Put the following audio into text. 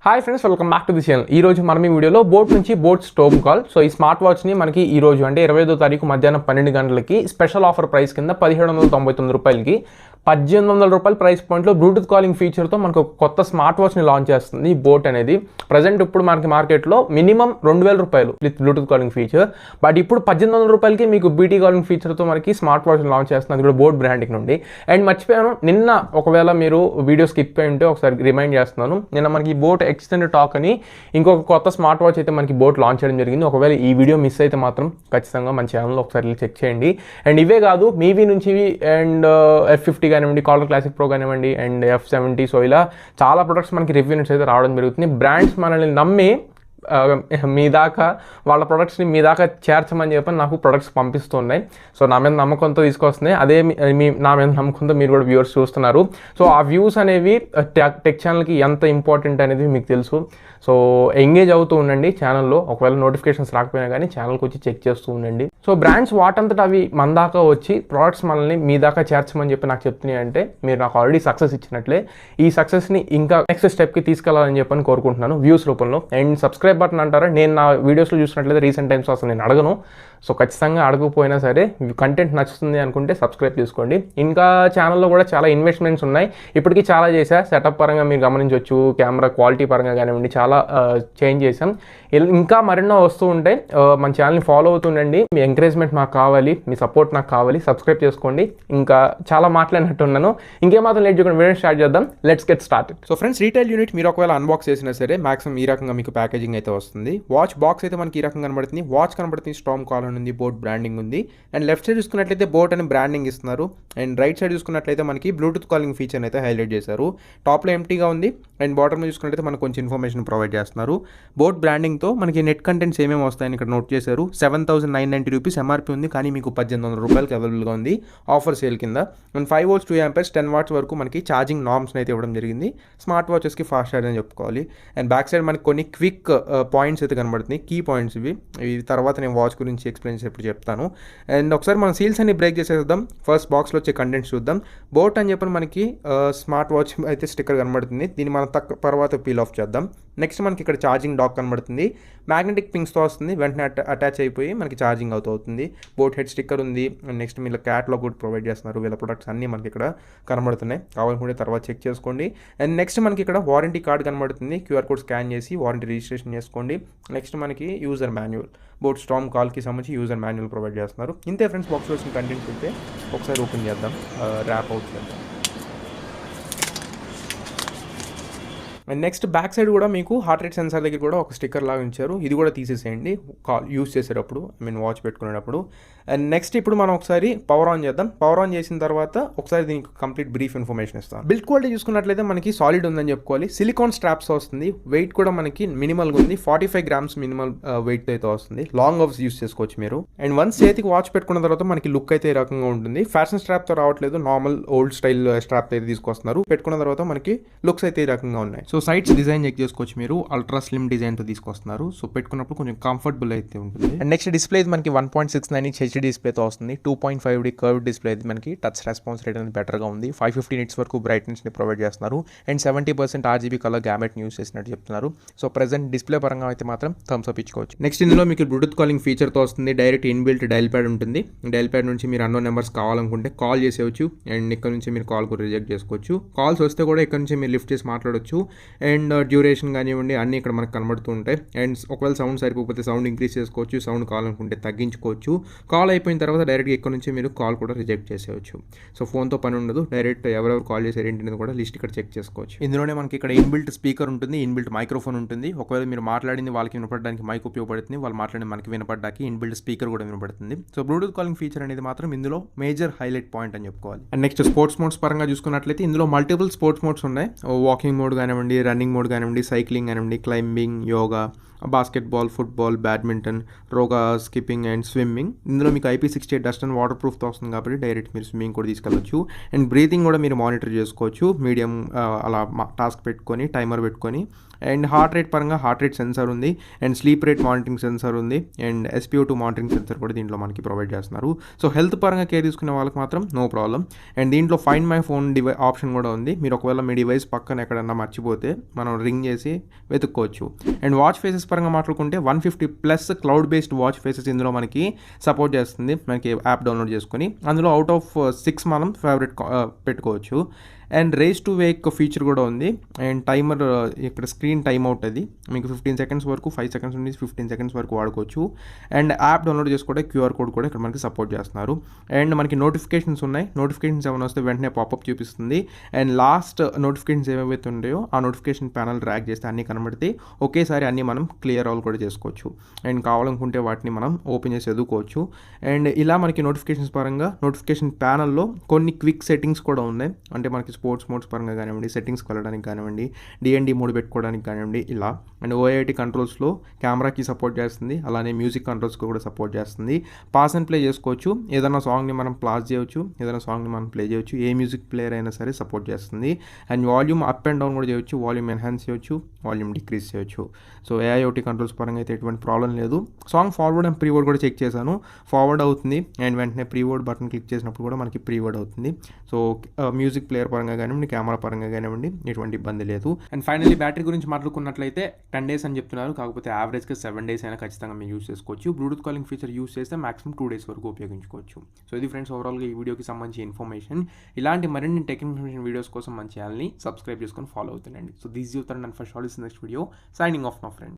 Hi friends, welcome back to the channel. ఈ రోజు మనం ఈ వీడియోలో బోట్ నుంచి బోట్ స్టోమ్ కాల్. సో ఈ స్మార్ట్ వాచ్ని మనకి ఈ రోజు అంటే 25వ తారీఖు మధ్యాహ్నం 12 గంటలకి స్పెషల్ ఆఫర్ ప్రైస్ కింద 1799 రూపాయలకి 1800 రూపాయల ప్రైస్ పాయింట్లో బ్లూటూత్ కాలింగ్ ఫీచర్తో మనకు ఒక కొత్త స్మార్ట్ వాచ్ని లాంచ్ చేస్తుంది ఈ బోట్ అనేది. ప్రజెంట్ ఇప్పుడు మనకి మార్కెట్లో మినిమం 2000 రూపాయలు with Bluetooth calling feature, but ఇప్పుడు 1800 రూపాయలకి మీకు బీటీ కాలింగ్ ఫీచర్తో మనకి స్మార్ట్ వాచ్ని లాంచ్ చేస్తుంది, అది కూడా బోట్ బ్రాండింగ్ నుండి. అండ్ మర్చిపోయాను, నిన్న ఒకవేళ మీరు వీడియో స్కిప్ అయి ఉంటే ఒకసారి రిమైండ్ చేస్తున్నాను, నిన్న మనకి బోట్ ఎక్స్టెండ్ టాక్ అని ఇంకొక కొత్త స్మార్ట్ వాచ్ అయితే మనకి బోట్ లాంచ్ చేయడం జరిగింది. ఒకవేళ ఈ వీడియో మిస్ అయితే మాత్రం ఖచ్చితంగా మన ఛానల్లో ఒకసారి చెక్ చేయండి. అండ్ ఇవే కాదు, మీవి నుంచి అండ్ F50 కానివ్వండి, కాలర్ క్లాసిక్ ప్రో కానివ్వండి, అండ్ F70, సో ఇలా చాలా ప్రొడక్ట్స్ మనకి రివ్యూస్ అయితే రావడం జరుగుతుంది. బ్రాండ్స్ మనల్ని నమ్మి మీ దాకా వాళ్ళ ప్రొడక్ట్స్ని మీ దాకా చేర్చమని చెప్పని నాకు ప్రొడక్ట్స్ పంపిస్తున్నాయి. సో నా మీద నమ్మకంతో తీసుకొస్తున్నాయి, అదే నా మీద నమ్మకంతో మీరు కూడా వ్యూవర్స్ చూస్తున్నారు. సో ఆ వ్యూస్ అనేవి టెక్ ఛానల్కి ఎంత ఇంపార్టెంట్ అనేది మీకు తెలుసు. సో ఎంగేజ్ అవుతూ ఉండండి ఛానల్లో. ఒకవేళ నోటిఫికేషన్స్ రాకపోయినా కానీ ఛానల్కి వచ్చి చెక్ చేస్తూ ఉండండి. సో బ్రాండ్స్ వాటంతట అవి మన దాకా వచ్చి ప్రొడక్ట్స్ మనల్ని మీ దాకా చేర్చమని చెప్పి నాకు చెప్తున్నాయి అంటే మీరు నాకు ఆల్రెడీ సక్సెస్ ఇచ్చినట్లే. ఈ సక్సెస్ని ఇంకా నెక్స్ట్ స్టెప్కి తీసుకెళ్లాలని చెప్పని కోరుకుంటున్నాను వ్యూస్ రూపంలో. అండ్ సబ్స్క్రైబ్ బటన్ అంటారా, నేను నా వీడియోస్లో చూసినట్లయితే రీసెంట్ టైమ్స్ అసలు నేను అడగను. సో ఖచ్చితంగా అడగకపోయినా సరే కంటెంట్ నచ్చుతుంది అనుకుంటే సబ్స్క్రైబ్ చేసుకోండి. ఇంకా ఛానల్లో కూడా చాలా ఇన్వెస్ట్మెంట్స్ ఉన్నాయి, ఇప్పటికీ చాలా చేశా. సెటప్ పరంగా మీరు గమనించవచ్చు, కెమెరా క్వాలిటీ పరంగా కానివ్వండి చాలా చేంజ్ చేసాం. ఇంకా మరెన్నో వస్తూ ఉంటాయి. మన ఛానల్ని ఫాలో అవుతుండండి. మీ ఎంకరేజ్మెంట్ నాకు కావాలి, మీ సపోర్ట్ నాకు కావాలి. సబ్స్క్రైబ్ చేసుకోండి. ఇంకా చాలా మాట్లాడినట్టున్నాను, ఇంకేమాత్రం లేట్ చేయకుండా వీడియో స్టార్ట్ చేద్దాం. Let's get started. So friends, retail unit మీరు ఒకవేళ అన్బాక్స్ చేసినా సరే మాక్సిమం ఈ రకంగా మీకు ప్యాకేజింగ్ అయితే వస్తుంది. వాచ్ బాక్స్ అయితే మనకి ఈ రకంగా కనబడుతుంది. వాచ్ కనబడుతుంది, స్టామ్ కాల్ ఉంది, బోట్ బ్రాండింగ్ ఉంది. అండ్ లెఫ్ట్ సైడ్ చూసుకున్నట్లయితే బోట్ అని బ్రాండింగ్ ఇస్తున్నారు. అండ్ రైట్ సైడ్ చూసుకున్నట్లయితే మనకి బ్లూటూత్ కాలింగ్ ఫీచర్ అయితే హైలైట్ చేశారు. టాప్లో ఎంటీగా ఉంది. అండ్ బాటంలో చూసుకున్నట్లయితే మనకు కొంచెం ఇన్ఫర్మేషన్ ప్రొవైడ్ చేస్తున్నారు. బోట్ బ్రాండింగ్తో మనకి నెట్ కంటెంట్స్ ఏమేమి వస్తాయని ఇక్కడ నోట్ చేశారు. 7990 రూపీస్ ఎంఆర్పీ ఉంది, కానీ మీకు 1800 రూపాయలకి అవైలబుల్గా ఉంది ఆఫర్ సేల్ కింద. అండ్ 5 volts 2 amperes 10 watts వరకు మనకి ఛార్జింగ్ నార్మ్స్ని అయితే ఇవ్వడం జరిగింది. స్మార్ట్ వాచెస్కి ఫాస్ట్ ఛార్జ్ అని చెప్పుకోవాలి. అండ్ బ్యాక్ సైడ్ మనకి కొన్ని క్విక్ పాయింట్స్ అయితే కనబడుతున్నాయి, కీ పాయింట్స్ ఇవి తర్వాత నేను వాచ్ గురించి ఎక్స్ప్లెయిన్ చేసి చెప్తాను. అండ్ ఒకసారి మనం సీల్స్ అన్ని బ్రేక్ చేసేద్దాం. ఫస్ట్ బాక్స్లో వచ్చే కంటెంట్స్ చూద్దాం. బోట్ అని చెప్పని మనకి స్మార్ట్ వాచ్ అయితే స్టిక్కర్ కనబడుతుంది, దీన్ని మనం తర్వాత పీల్ ఆఫ్ చేద్దాం. నెక్స్ట్ మనకి ఇక్కడ ఛార్జింగ్ డాక్ కనబడుతుంది, మ్యాగ్నెటిక్ పింగ్స్తో వస్తుంది, వెంటనే అటాచ్ అయిపోయి మనకి ఛార్జింగ్ అవుతుంది. బోట్ హెడ్ స్టిక్కర్ ఉంది. నెక్స్ట్ వీళ్ళ క్యాట్లాగ్ కూడా ప్రొవైడ్ చేస్తున్నారు. వీళ్ళ ప్రొడక్ట్స్ అన్నీ మనకి ఇక్కడ కనబడుతున్నాయి, కావాలనుకుంటే తర్వాత చెక్ చేసుకోండి. అండ్ నెక్స్ట్ మనకి ఇక్కడ వారంటీ కార్డ్ కనబడుతుంది, క్యూఆర్ కోడ్ స్కాన్ చేసి వారంటీ రిజిస్ట్రేషన్ చేసుకోండి. నెక్స్ట్ మనకి యూజర్ మాన్యువల్, బోట్ స్టామ్ కాల్కి సంబంధించి యూజర్ మాన్యువల్ ప్రొవైడ్ చేస్తున్నారు. ఇంతే ఫ్రెండ్స్, బాక్స్లో వచ్చిన కంటెంట్స్ అయితే ఒకసారి ఓపెన్ చేద్దాం, ర్యాప్ అవుట్ చేద్దాం. అండ్ నెక్స్ట్ బ్యాక్ సైడ్ కూడా మీకు హార్ట్ రేట్ సెన్సార్ దగ్గర కూడా ఒక స్టిక్కర్ లాగా ఉంచారు, ఇది కూడా తీసేసేయండి యూస్ చేసేటప్పుడు, వాచ్ పెట్టుకునేటప్పుడు. అండ్ నెక్స్ట్ ఇప్పుడు మనం ఒకసారి పవర్ ఆన్ చేద్దాం. పవర్ ఆన్ చేసిన తర్వాత ఒకసారి దీనికి కంప్లీట్ బ్రీఫ్ ఇన్ఫర్మేషన్ ఇస్తాం. బిల్డ్ క్వాలిటీ చూసుకున్నట్లయితే మనకి సాలిడ్ ఉందని చెప్పుకోవాలి. సిలికాన్ స్ట్రాప్స్ వస్తుంది. వెయిట్ కూడా మనకి మినిమల్గా ఉంది, 45 grams మినిమల్ వెయిట్ అయితే వస్తుంది. లాంగ్ అవర్స్ యూస్ చేసుకోవచ్చు మీరు. అండ్ వన్స్ చేతికి వాచ్ పెట్టుకున్న తర్వాత మనకి లుక్ అయితే ఈ రకంగా ఉంటుంది. ఫ్యాషన్ స్ట్రాప్తో రావట్లేదు, నార్మల్ ఓల్డ్ స్టైల్ స్ట్రాప్ అయితే తీసుకొస్తున్నారు. పెట్టుకున్న తర్వాత మనకి లుక్స్ అయితే ఈ రకంగా ఉన్నాయి. సో సైడ్స్ డిజైన్ చెక్ చేసుకోవచ్చు మీరు, అల్ట్రా స్లిమ్ డిజైన్తో తీసుకొస్తున్నారు. సో పెట్టుకున్నప్పుడు కొంచెం కంఫర్టబుల్ అయితే ఉంటుంది. అండ్ నెక్స్ట్ డిస్ప్లే మనకి 1.69 inch HD డిస్ప్లేతో వస్తుంది. 2.5D కర్వ్ డిస్ప్లే మనకి టచ్ రెస్పాన్స్ రేట్ అనేది బెటర్గా ఉంది. 550 nits వరకు బ్రైట్నెస్ని ప్రొవైడ్ చేస్తున్నారు. And 70% RGB colour gamete use చేసినట్టు చెప్తున్నారు. సో ప్రెసెంట్ డిస్ప్లే పరంగా అయితే మాత్రం థమ్స్ అప్ ఇచ్చుకోవచ్చు. నెక్స్ట్ ఇందులో మీకు బ్లూటూత్ కాలింగ్ ఫీచర్తో వస్తుంది. డైరెక్ట్ ఇన్బిల్ట్ డైల్ ప్యాడ్ ఉంటుంది. డైల్ ప్యాడ్ నుంచి మీరు అన్నోన్ నెంబర్స్ కావాలనుకుంటే కాల్ చేసేవచ్చు. అండ్ ఇక్కడ నుంచి మీరు కాల్ కూడా రిజెక్ట్ చేసుకోవచ్చు. కాల్స్ వస్తే కూడా ఇక్కడ నుంచి మీరు లిఫ్ట్ చేసి మాట్లాడవచ్చు. అండ్ డ్యూరేషన్ కానివ్వండి అన్నీ ఇక్కడ మనకు కనబడుతూ ఉంటాయి. అండ్ ఒకవేళ సౌండ్ సరిపోతే సౌండ్ ఇంక్రీజ్ చేసుకోవచ్చు, సౌండ్ కావాలనుకుంటే తగ్గించుకోవచ్చు. కాల్ అయిపోయిన తర్వాత డైరెక్ట్గా ఇక్కడ నుంచి మీరు కాల్ కూడా రిజెక్ట్ చేసేవచ్చు. సో ఫోన్తో పని ఉండదు, డైరెక్ట్ ఎవరెవరు కాల్ చేశారు ఏంటి అనేది కూడా లిస్ట్ ఇక్కడ చెక్ చేసుకోవచ్చు. ఇందులోనే మనకి ఇక్కడ ఇన్బిల్ట్ స్పీకర్ ఉంటుంది, ఇన్బిల్ట్ మైక్రోఫోన్ ఉంటుంది. ఒకవేళ మీరు మాట్లాడింది వాళ్ళకి వినపడడానికి మైక్ ఉపయోగపడుతుంది, వాళ్ళు మాట్లాడింది మనకి వినపడడానికి ఇన్బిల్ట్ స్పీకర్ కూడా వినపడుతుంది. సో బ్లూటూత్ కాలింగ్ ఫీచర్ అనేది మాత్రం ఇందులో మేజర్ హైలైట్ పాయింట్ అని చెప్పుకోవాలి. అండ్ నెక్స్ట్ స్పోర్ట్స్ మోడ్స్ పరంగా చూసుకున్నట్లయితే ఇందులో మల్టిపుల్ స్పోర్ట్స్ మోడ్స్ ఉన్నాయి. వాకింగ్ మోడ్ కానివ్వండి, రన్నింగ్ మోడ్ కానివ్వండి, సైక్లింగ్ కానివ్వండి, climbing, yoga, basketball, football, badminton, rowing, skipping and swimming. ఇందులో మీకు IP68 డస్ట్ అండ్ వాటర్ ప్రూఫ్తో వస్తుంది కాబట్టి డైరెక్ట్ మీరు స్విమ్మింగ్ కూడా తీసుకెళ్ళచ్చు. అండ్ బ్రీతింగ్ కూడా మీరు మానిటర్ చేసుకోవచ్చు, మీడియం అలా టాస్క్ పెట్టుకొని టైమర్ పెట్టుకొని. అండ్ హార్ట్ రేట్ పరంగా హార్ట్ రేట్ సెన్సార్ ఉంది. And sleep rate monitoring sensor ఉంది. అండ్ SpO2 మానిటరింగ్ సెన్సార్ కూడా దీంట్లో మనకి ప్రొవైడ్ చేస్తున్నారు. సో హెల్త్ పరంగా కేర్ తీసుకునే వాళ్ళకి మాత్రం నో ప్రాబ్లం. అండ్ దీంట్లో ఫైండ్ మై ఫోన్ ఆప్షన్ కూడా ఉంది. మీరు ఒకవేళ మీ డివైస్ పక్కన ఎక్కడన్నా మర్చిపోతే లేకపోతే మనం రింగ్ చేసి వెతుక్కోవచ్చు. అండ్ వాచ్ ఫేసెస్ పరంగా మాట్లాడుకుంటే 150+ క్లౌడ్ బేస్డ్ వాచ్ ఫేసెస్ ఇందులో మనకి సపోర్ట్ చేస్తుంది. మనకి యాప్ డౌన్లోడ్ చేసుకొని అందులో అవుట్ ఆఫ్ 6 మనం ఫేవరెట్ పెట్టుకోవచ్చు. And raise to wake feature కూడా ఉంది. అండ్ టైమర్ ఇక్కడ స్క్రీన్ టైమ్ అవుట్ అది మీకు 15 సెకండ్స్ వరకు, 5 సెకండ్స్ నుండి 15 సెకండ్స్ వరకు వాడుకోవచ్చు. అండ్ యాప్ డౌన్లోడ్ చేసుకుంటే QR కోడ్ కూడా ఇక్కడ మనకి సపోర్ట్ చేస్తున్నారు. అండ్ మనకి నోటిఫికేషన్స్ ఉన్నాయి. నోటిఫికేషన్స్ ఏమైనా వస్తే వెంటనే పాపప్ చూపిస్తుంది. అండ్ లాస్ట్ నోటిఫికేషన్స్ ఏమైతే ఉంటాయో ఆ నోటిఫికేషన్ ప్యానల్ డ్రాగ్ చేస్తే అన్నీ కనబడితే ఒకేసారి అన్నీ మనం క్లియర్ ఆల్ కూడా చేసుకోవచ్చు. అండ్ కావాలనుకుంటే వాటిని మనం ఓపెన్ చేసి చదువుకోవచ్చు. అండ్ ఇలా మనకి నోటిఫికేషన్స్ పరంగా నోటిఫికేషన్ ప్యానల్లో కొన్ని క్విక్ సెట్టింగ్స్ కూడా ఉన్నాయి. అంటే మనకి స్పోర్ట్స్ మోడ్స్ పరంగా కానివ్వండి, సెట్టింగ్స్కి వెళ్ళడానికి కానివ్వండి, DND మోడ్ పెట్టుకోవడానికి కానివ్వండి ఇలా. అండ్ OIT కంట్రోల్స్లో కెమెరాకి సపోర్ట్ చేస్తుంది. అలానే మ్యూజిక్ కంట్రోల్స్కి కూడా సపోర్ట్ చేస్తుంది. పాస్ అండ్ ప్లే చేసుకోవచ్చు. ఏదైనా సాంగ్ని మనం పాజ్ చేయవచ్చు, ఏదైనా సాంగ్ని మనం ప్లే చేయవచ్చు. ఏ మ్యూజిక్ ప్లేయర్ అయినా సరే సపోర్ట్ చేస్తుంది. And volume up and down కూడా చేయవచ్చు, వాల్యూమ్ ఎన్హాన్స్ చేయవచ్చు, వాల్యూమ్ డిక్రీజ్ చేయవచ్చు. సో AIoT కంట్రోల్స్ పరంగా అయితే ఎటువంటి ప్రాబ్లం లేదు. సాంగ్ ఫార్వర్డ్ అండ్ ప్రీవర్డ్ కూడా చెక్ చేశాను, ఫార్వర్డ్ అవుతుంది. అండ్ వెంటనే ప్రీవర్డ్ బటన్ క్లిక్ చేసినప్పుడు కూడా మనకి ప్రీవర్డ్ అవుతుంది. సో మ్యూజిక్ ప్లేయర్ పరంగా కానివ్వండి, కెమెరా పరంగా కానివ్వండి ఎటువంటి ఇబ్బంది లేదు. అండ్ ఫైనల్లీ బ్యాటరీ గురించి మాట్లాడుకున్నట్లయితే 10 days అని చెప్తున్నారు. కాకపోతే యావరేజ్గా 7 days అయినా ఖచ్చితంగా మీరు యూస్ చేసుకోవచ్చు. బ్లూటూత్ కాలింగ్ ఫీచర్ యూస్ చేస్తే మాక్సిమం 2 days వరకు ఉపయోగించుకోవచ్చు. సో ఇది ఫ్రెండ్స్ ఓవరాల్గా ఈ వీడియోకి సంబంధించి ఇన్ఫర్మేషన్. ఇలాంటి మరిన్ని టెక్ ఇన్ఫర్మేషన్ వీడియోస్ కోసం మన ఛానల్ని సబ్స్క్రైబ్ చేసుకొని ఫాలో అవుతుండండి. So this you Tharun and for short next video signing off now friends.